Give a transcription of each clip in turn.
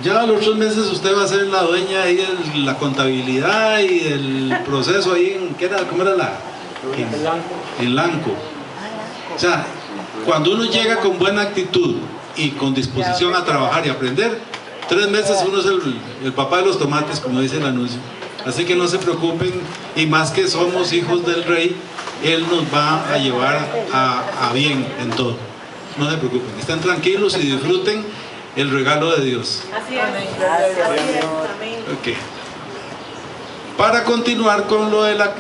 Ya a los 3 meses usted va a ser la dueña ahí de la contabilidad y del proceso ahí en, ¿cómo era en Lanco. O sea, cuando uno llega con buena actitud y con disposición a trabajar y aprender, 3 meses uno es el papá de los tomates, como dice el anuncio. Así que no se preocupen, y más que somos hijos del Rey, Él nos va a llevar a bien en todo. No se preocupen, estén tranquilos y disfruten el regalo de Dios. Así es. Amén. Ok. Para continuar con lo de la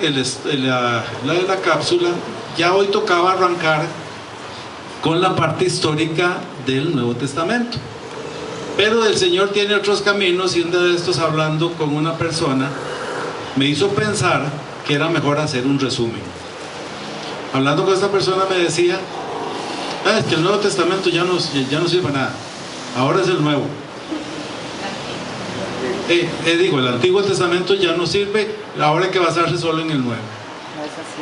cápsula, ya hoy tocaba arrancar con la parte histórica del Nuevo Testamento. Pero el Señor tiene otros caminos, y un día de estos, hablando con una persona, me hizo pensar que era mejor hacer un resumen. Hablando con esta persona me decía, es que el Nuevo Testamento ya no sirve para nada, ahora es el Nuevo. Digo, el Antiguo Testamento ya no sirve, ahora hay que basarse solo en el Nuevo.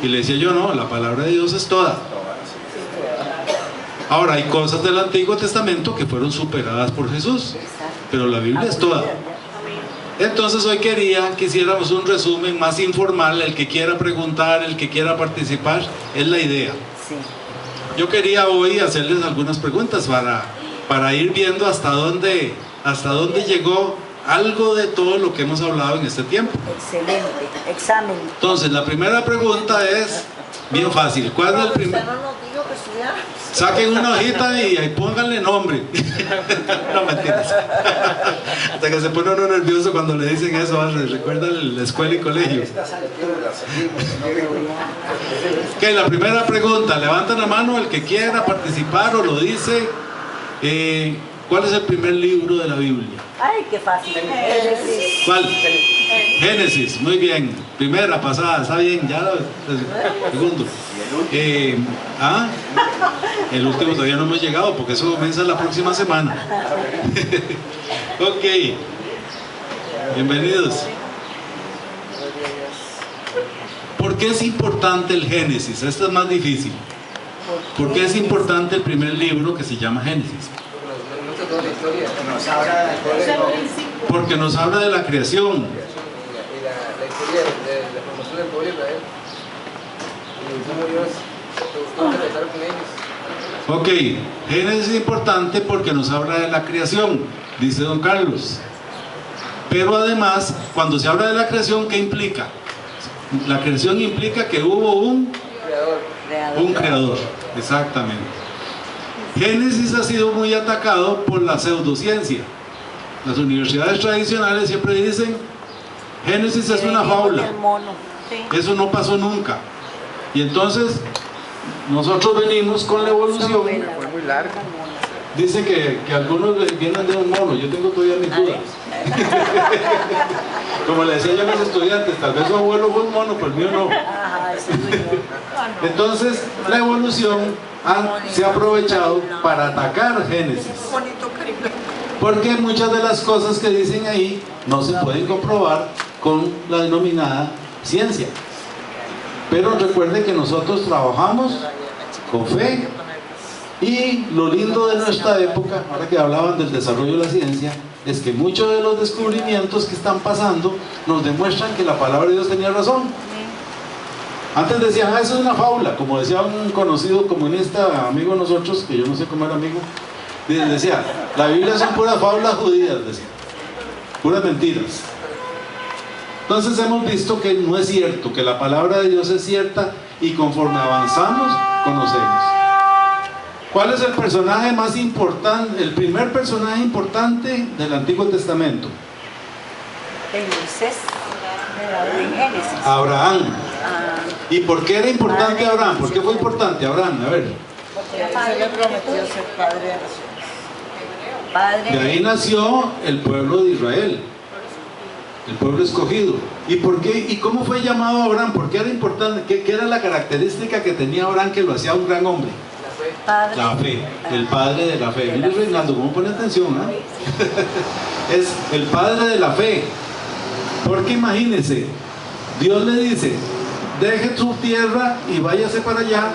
Y le decía yo, no, la palabra de Dios es toda. Ahora, hay cosas del Antiguo Testamento que fueron superadas por Jesús, pero la Biblia es toda. Entonces hoy quería que hiciéramos un resumen más informal. El que quiera preguntar, el que quiera participar, es la idea. Yo quería hoy hacerles algunas preguntas para ir viendo hasta dónde llegó algo de todo lo que hemos hablado en este tiempo. Excelente, examen. Entonces, la primera pregunta es bien fácil. ¿Cuál es el primer? Saquen una hojita y ahí pónganle nombre. No, mentiras. Hasta que se pone uno nervioso cuando le dicen eso. Recuerda la escuela y colegio. Ok, la primera pregunta. Levantan la mano el que quiera participar o lo dice. ¿Cuál es el primer libro de la Biblia? Ay, qué fácil. Génesis. ¿Cuál? Génesis, muy bien. Primera, pasada, está bien, ya segundo. El último todavía no hemos llegado porque eso comienza la próxima semana. Ok, bienvenidos. ¿Por qué es importante el Génesis? Esto es más difícil. ¿Por qué es importante el primer libro que se llama Génesis? Porque nos habla de la creación. La historia de la formación del pueblo de Israel y cómo Dios tuvo que tratar con ellos. Ok, Génesis es importante porque nos habla de la creación, dice don Carlos. Pero además, cuando se habla de la creación, ¿qué implica? La creación implica que hubo un creador, exactamente. Génesis ha sido muy atacado por la pseudociencia. Las universidades tradicionales siempre dicen, Génesis es una fábula, eso no pasó nunca. Y entonces nosotros venimos con la evolución. Fue muy largo. Dice que algunos vienen de un mono. Yo tengo todavía mis dudas. Como le decía yo a mis estudiantes, tal vez su abuelo fue un mono, pero el mío no. Entonces la evolución se ha aprovechado para atacar Génesis, porque muchas de las cosas que dicen ahí no se pueden comprobar con la denominada ciencia. Pero recuerden que nosotros trabajamos con fe, y lo lindo de nuestra época, ahora que hablaban del desarrollo de la ciencia, es que muchos de los descubrimientos que están pasando nos demuestran que la palabra de Dios tenía razón. Antes decían, eso es una fábula, como decía un conocido comunista, amigo de nosotros, que yo no sé cómo era amigo, decía, la Biblia son puras fábulas judías, decía, puras mentiras. Entonces hemos visto que no es cierto, que la palabra de Dios es cierta, y conforme avanzamos, conocemos. ¿Cuál es el personaje más importante, el primer personaje importante del Antiguo Testamento? Abraham. ¿Y por qué era importante Abraham? ¿Por qué fue importante Abraham? A ver. Se le prometió ser padre de De ahí nació el pueblo de Israel, el pueblo escogido. ¿Y por qué? ¿Y cómo fue llamado Abraham? ¿Por qué era importante? ¿Qué era la característica que tenía Abraham que lo hacía un gran hombre? La fe, el padre de la fe. Mire, Reinaldo, ¿cómo pone atención? Es el padre de la fe. Porque imagínense, Dios le dice, deje su tierra y váyase para allá,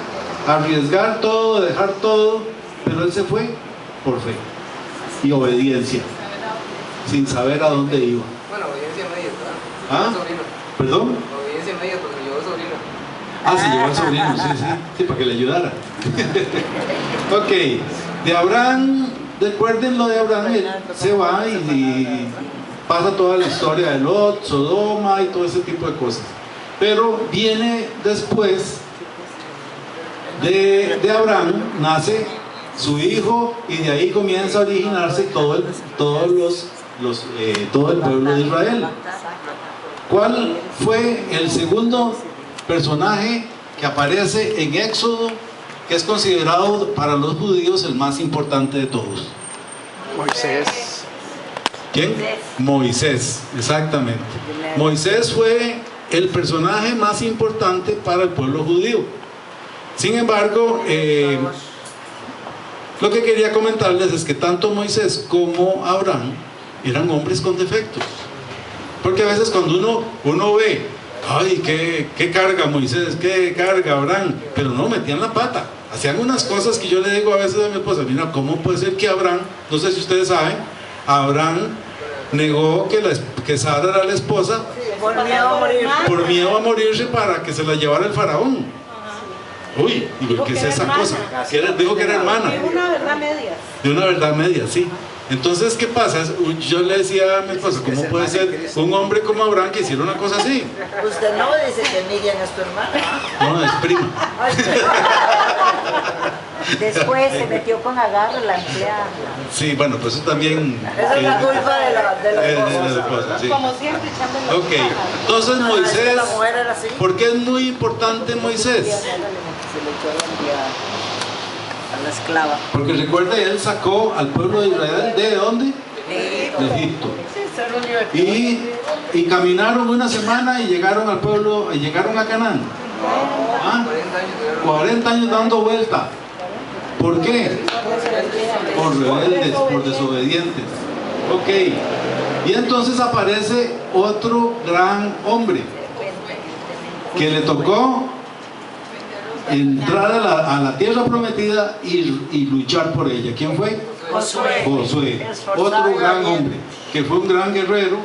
arriesgar todo, dejar todo, pero él se fue por fe y obediencia. sin saber a dónde iba. Bueno, obediencia media, ¿verdad? ¿Ah? Sobrino. ¿Perdón? Obediencia media porque me llevó sobrino. Ah, se llevó al sobrino, sí, para que le ayudara. Ok, de Abraham, recuerden lo de Abraham, él se va y pasa toda la historia de Lot, Sodoma y todo ese tipo de cosas. Pero viene después de Abraham, nace su hijo y de ahí comienza a originarse todo el pueblo de Israel. ¿Cuál fue el segundo personaje que aparece en Éxodo, que es considerado para los judíos el más importante de todos? Moisés. ¿Quién? Moisés, exactamente. Moisés fue el personaje más importante para el pueblo judío. Sin embargo, lo que quería comentarles es que tanto Moisés como Abraham eran hombres con defectos. Porque a veces cuando uno ve, ay, qué carga Moisés, qué carga Abraham, pero no, metían la pata, hacían unas cosas que yo le digo a veces a mi esposa, mira, ¿cómo puede ser que Abraham, no sé si ustedes saben, Abraham negó que Sara era la esposa por miedo a morirse para que se la llevara el faraón? Uy, digo, ¿qué es esa cosa? Dijo que era hermana. De una verdad media. De una verdad media, sí. Entonces, ¿qué pasa? Yo le decía a mi esposa, ¿cómo puede ser un hombre como Abraham que hiciera una cosa así? Usted no dice que Miriam es tu hermana. No, es prima. Después se metió con Agar, la empleada. Sí, bueno, pues eso también... Esa es la culpa de la esposa, sí. Como siempre, echándole la Ok, entonces Moisés, La mujer era así. ¿por qué es muy importante Moisés? Se le echó a la empleada, a la esclava. Porque recuerda, él sacó al pueblo de Israel ¿de dónde? De Egipto. Y caminaron una semana y llegaron al pueblo, llegaron a Canaán. ¿Ah? 40 años dando vuelta. ¿Por qué? Por rebeldes, por desobedientes. Ok. Y entonces aparece otro gran hombre que le tocó entrar a la tierra prometida y luchar por ella. ¿Quién fue? Josué. Otro gran hombre que fue un gran guerrero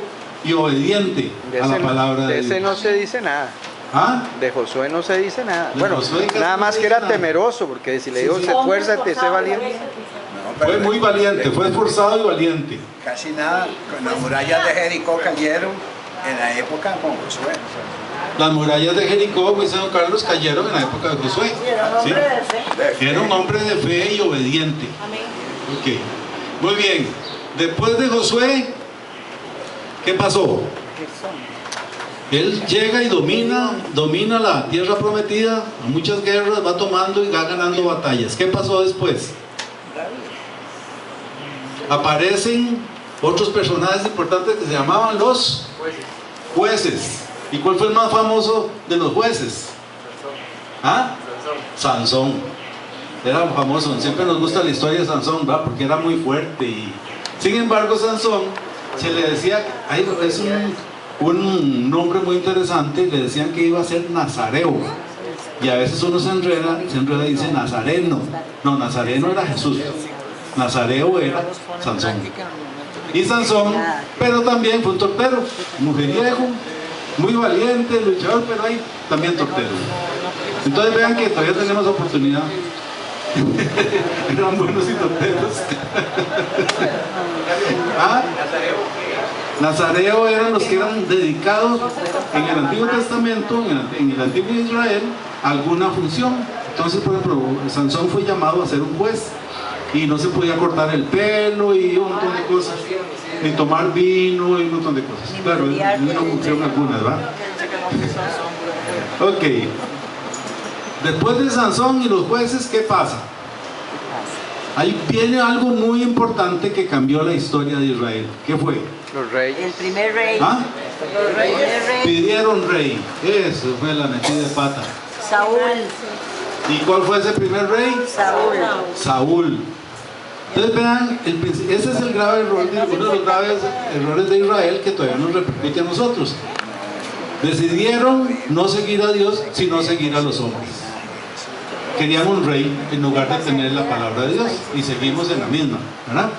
y obediente a la palabra de Dios. De ese no se dice nada. ¿Ah? De Josué no se dice nada. De Bueno, Josué casi nada no más se que dice era nada. temeroso, porque si le digo, esfuérzate, sé valiente. Fue muy valiente, fue esforzado y valiente. Casi nada, con las murallas de Jericó cayeron en la época con Josué. Las murallas de Jericó, como dice don Carlos, cayeron en la época de Josué. ¿Sí? Era un hombre de fe y obediente. Ok, muy bien. Después de Josué, ¿qué pasó? Él llega y domina la tierra prometida, a muchas guerras, va tomando y va ganando batallas. ¿Qué pasó después? Aparecen otros personajes importantes que se llamaban los jueces. ¿Y cuál fue el más famoso de los jueces? ¿Ah? Sansón. Era famoso, siempre nos gusta la historia de Sansón, ¿verdad? Porque era muy fuerte. Y sin embargo, Sansón se le decía, es un nombre muy interesante, le decían que iba a ser nazareo. Y a veces uno se enreda y dice nazareno. No, nazareno era Jesús. Nazareo era Sansón. Y Sansón, pero también fue un tortero, mujeriego, muy valiente, luchador, pero ahí también tortero. Entonces vean que todavía tenemos oportunidad. Eran buenos y torteros. ¿Ah? Nazareo eran los que eran dedicados en el Antiguo Testamento, en el Antiguo Israel, a alguna función. Entonces, por ejemplo, Sansón fue llamado a ser un juez y no se podía cortar el pelo y un montón de cosas, ni tomar vino y un montón de cosas. Claro, no funcionan algunas, ¿verdad? Ok. Después de Sansón y los jueces, ¿qué pasa? Ahí viene algo muy importante que cambió la historia de Israel. ¿Qué fue? Los reyes. El primer rey. ¿Ah? Los reyes. Pidieron rey. Eso fue la metida de pata. Saúl. ¿Y cuál fue ese primer rey? Saúl. Saúl. Entonces vean, ese es el grave error, uno de los graves errores de Israel que todavía nos repercute a nosotros. Decidieron no seguir a Dios, sino seguir a los hombres. Querían un rey en lugar de tener la palabra de Dios y seguimos en la misma, ¿verdad?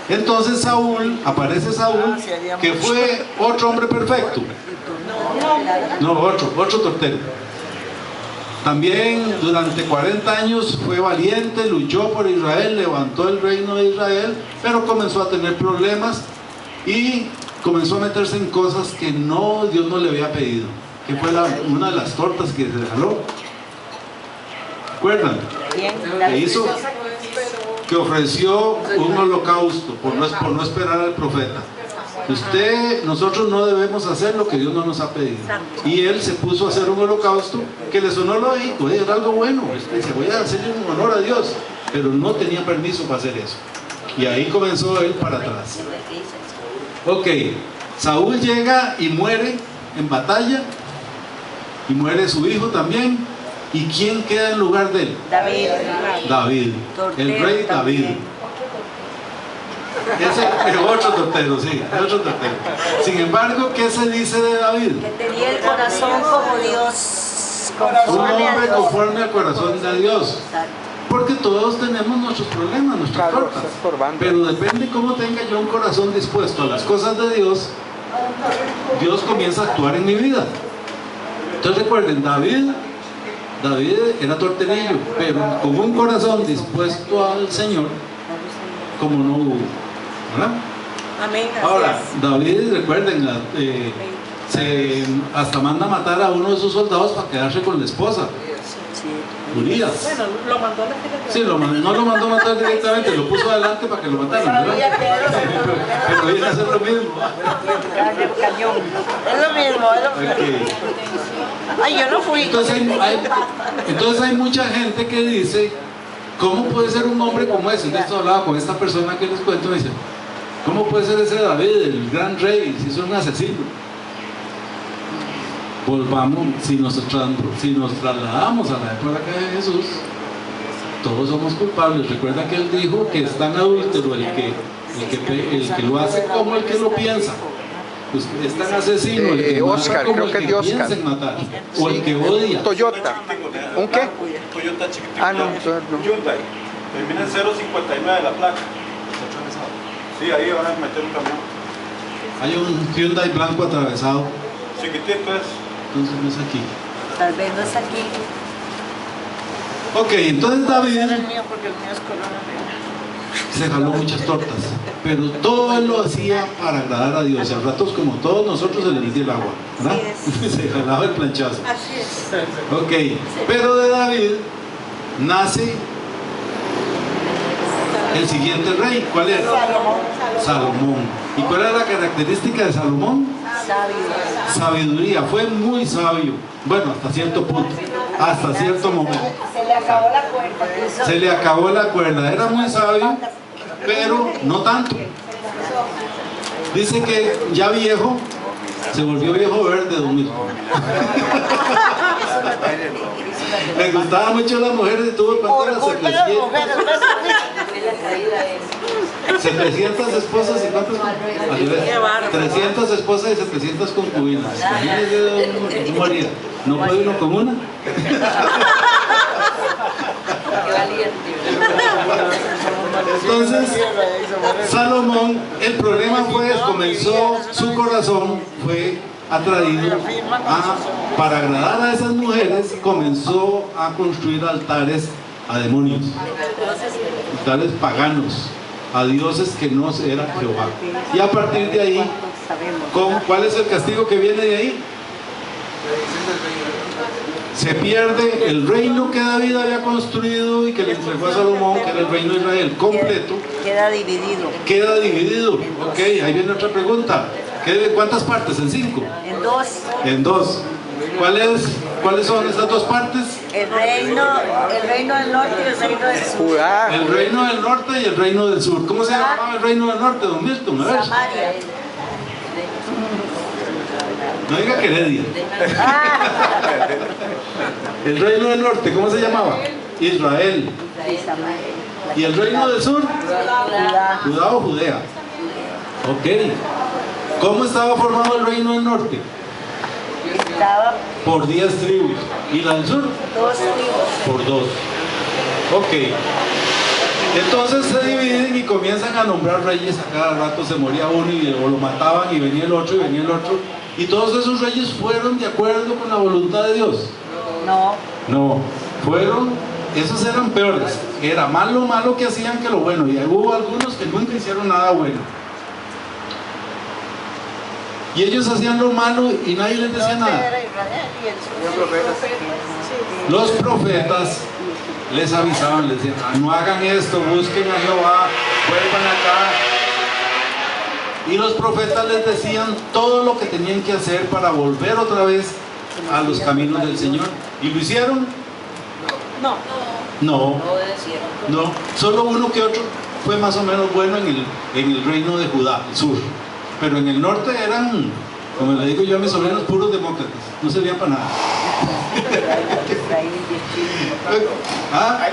Entonces Saúl, aparece Saúl, que fue otro hombre perfecto. No, otro tortero. También durante 40 años fue valiente, luchó por Israel, levantó el reino de Israel, pero comenzó a tener problemas y comenzó a meterse en cosas que Dios no le había pedido, que fue una de las tortas que se jaló. ¿Recuerdan? Que hizo, que ofreció un holocausto por no esperar al profeta. Nosotros no debemos hacer lo que Dios no nos ha pedido. Y él se puso a hacer un holocausto que le sonó lógico, era algo bueno. Dice, voy a hacerle un honor a Dios, pero no tenía permiso para hacer eso. Y ahí comenzó él para atrás. Ok, Saúl llega y muere en batalla, y muere su hijo también. ¿Y quién queda en lugar de él? David, el rey David. Ese es otro tortero, sí, otro tortero. Sin embargo, ¿qué se dice de David? Que tenía el corazón como Dios. Un hombre conforme al corazón de Dios. Porque todos tenemos nuestros problemas, nuestras tortas. Pero depende cómo tenga yo un corazón dispuesto a las cosas de Dios, Dios comienza a actuar en mi vida. Entonces recuerden, David era torterillo, pero con un corazón dispuesto al Señor, como no hubo, ¿verdad? Amén. Ahora, David, recuerden, hasta manda a matar a uno de sus soldados para quedarse con la esposa, Urías. Bueno, lo mandó a la Sí, no lo mandó a matar directamente, lo puso adelante para que lo mataran, ¿verdad? Pero viene a hacer lo mismo. Es lo mismo. Okay. Ay, yo no fui. Entonces hay mucha gente que dice, ¿cómo puede ser un hombre como ese? Yo esto hablaba con esta persona que les cuento, me dice, ¿cómo puede ser ese David, el gran rey, si es un asesino? Volvamos, si nos trasladamos a la época de Jesús, todos somos culpables. Recuerda que él dijo que es tan adúltero el que lo hace como el que lo piensa. Pues es tan asesino el que Oscar, como creo el que es de Oscar. piensa en matar, o el que odia. Toyota. ¿Un qué? Toyota chiquitito. Ah, no. Hyundai. Termina en 059 de la placa. Sí, ahí van a meter un camión. Hay un Hyundai blanco atravesado, Chiquitito es. entonces no es aquí. Tal vez no es aquí. Ok, entonces David El mío, porque el mío es corona. se jaló muchas tortas, pero todo él lo hacía para agradar a Dios. Y a ratos, como todos nosotros, se le metía el agua, ¿verdad? Se jalaba el planchazo. Así es. Ok, pero de David nace el siguiente rey. ¿Cuál era? Salomón. ¿Y cuál era la característica de Salomón? Sabiduría. Fue muy sabio. Bueno, hasta cierto punto, hasta cierto momento. Se le acabó la cuerda. Se le acabó la cuerda. Era muy sabio, pero no tanto. Dice que ya viejo, se volvió viejo verde, don Milton. Le gustaban mucho las mujeres y tuvo cuántas 700 esposas y cuántas 300 esposas y 700 concubinas. Imagínese, no moría. ¿No puede uno con una? Entonces, Salomón, el problema fue, comenzó, su corazón fue atraído para agradar a esas mujeres, comenzó a construir altares a demonios, altares paganos, a dioses que no eran Jehová. Y a partir de ahí, ¿cuál es el castigo que viene de ahí? Se pierde el reino que David había construido y que le entregó a Salomón, que era el reino de Israel completo. Queda dividido. Queda dividido. Ok, ahí viene otra pregunta. ¿Cuántas partes? ¿En 5? En 2. En 2. ¿Cuáles son estas dos partes? El reino del norte y el reino del sur. Judá. El reino del norte y el reino del sur. ¿Cómo se llamaba el reino del norte, don Milton? A ver. Samaria. No diga que Heredia. El reino del norte, ¿cómo se llamaba? Israel. ¿Y el reino del sur? Judá o Judea. Ok. ¿Cómo estaba formado el reino del norte? Estaba Por 10 tribus. ¿Y la del sur? 2 tribus. Por 2. Ok. Entonces se dividen y comienzan a nombrar reyes. A cada rato se moría uno o lo mataban y venía el otro y venía el otro. Y todos esos reyes fueron de acuerdo con la voluntad de Dios. No. No, esos eran peores. Era más lo malo que hacían que lo bueno. Y hubo algunos que nunca hicieron nada bueno. Y ellos hacían lo malo y nadie les decía nada. Los profetas les avisaban, les decían, no hagan esto, busquen a Jehová, vuelvan acá. Y los profetas les decían todo lo que tenían que hacer para volver otra vez a los caminos del Señor. ¿Y lo hicieron? No. No. No. Solo uno que otro fue más o menos bueno en el reino de Judá, el sur. Pero en el norte eran, como le digo yo a mis sobrinos, puros demócratas. No servían para nada. ¿Ah?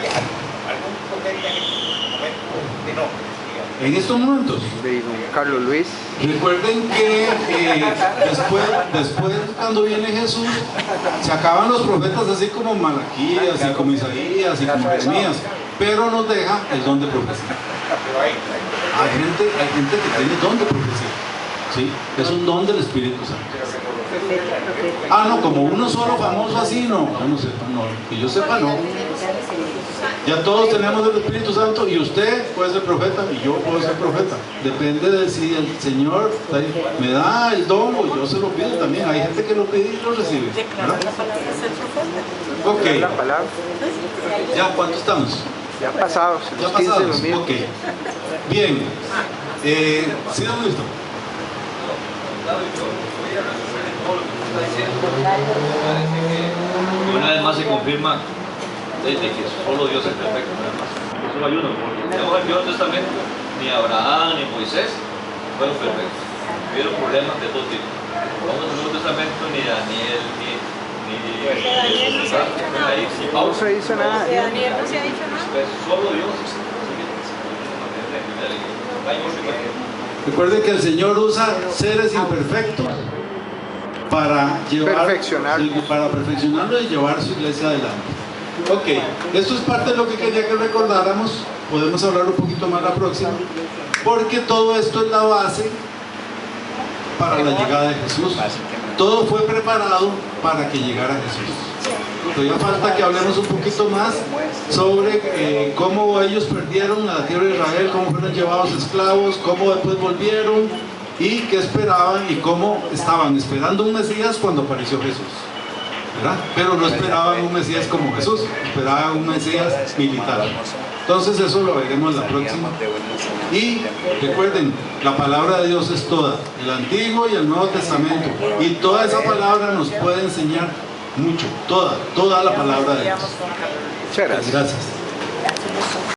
En estos momentos. De don Carlos Luis. Recuerden que después cuando viene Jesús, se acaban los profetas así como Malaquías y como Isaías y como Jeremías, pero nos deja el don de profecía. Hay gente que tiene don de profecía, ¿sí? Es un don del Espíritu Santo. Ah, no, como uno solo famoso así, no, yo no sepa, no, que yo sepa, no. Ya todos tenemos el Espíritu Santo y usted puede ser profeta y yo puedo ser profeta. Depende de si el Señor me da el don o yo se lo pido también. Hay gente que lo pide y lo recibe, ¿verdad? Ok. ¿Ya cuánto estamos? Ya pasados, Ya los 15 pasados, los mismos. ok. Bien. ¿Sí, don Listo? Una vez más se confirma de que solo Dios es perfecto, nada más. Eso hay uno, porque en el Antiguo Testamento ni Abraham ni Moisés fueron perfectos. Hubieron problemas de todo tipo. Vamos al Nuevo Testamento, ni Daniel, ni Pablo. No se dice nada. De Daniel no se ha dicho nada. Pues solo Dios. Recuerden que el Señor usa seres imperfectos para perfeccionarlo y llevar su iglesia adelante. Ok, esto es parte de lo que quería que recordáramos. Podemos hablar un poquito más la próxima, porque todo esto es la base para la llegada de Jesús. Todo fue preparado para que llegara Jesús. Todavía falta que hablemos un poquito más sobre cómo ellos perdieron a la tierra de Israel, cómo fueron llevados esclavos, cómo después volvieron y qué esperaban y cómo estaban esperando un Mesías cuando apareció Jesús, ¿verdad? Pero no esperaban un Mesías como Jesús, esperaban un Mesías militar. Entonces eso lo veremos la próxima. Y recuerden, la palabra de Dios es toda, el Antiguo y el Nuevo Testamento, y toda esa palabra nos puede enseñar mucho, toda la palabra de Dios. Muchas gracias. Gracias.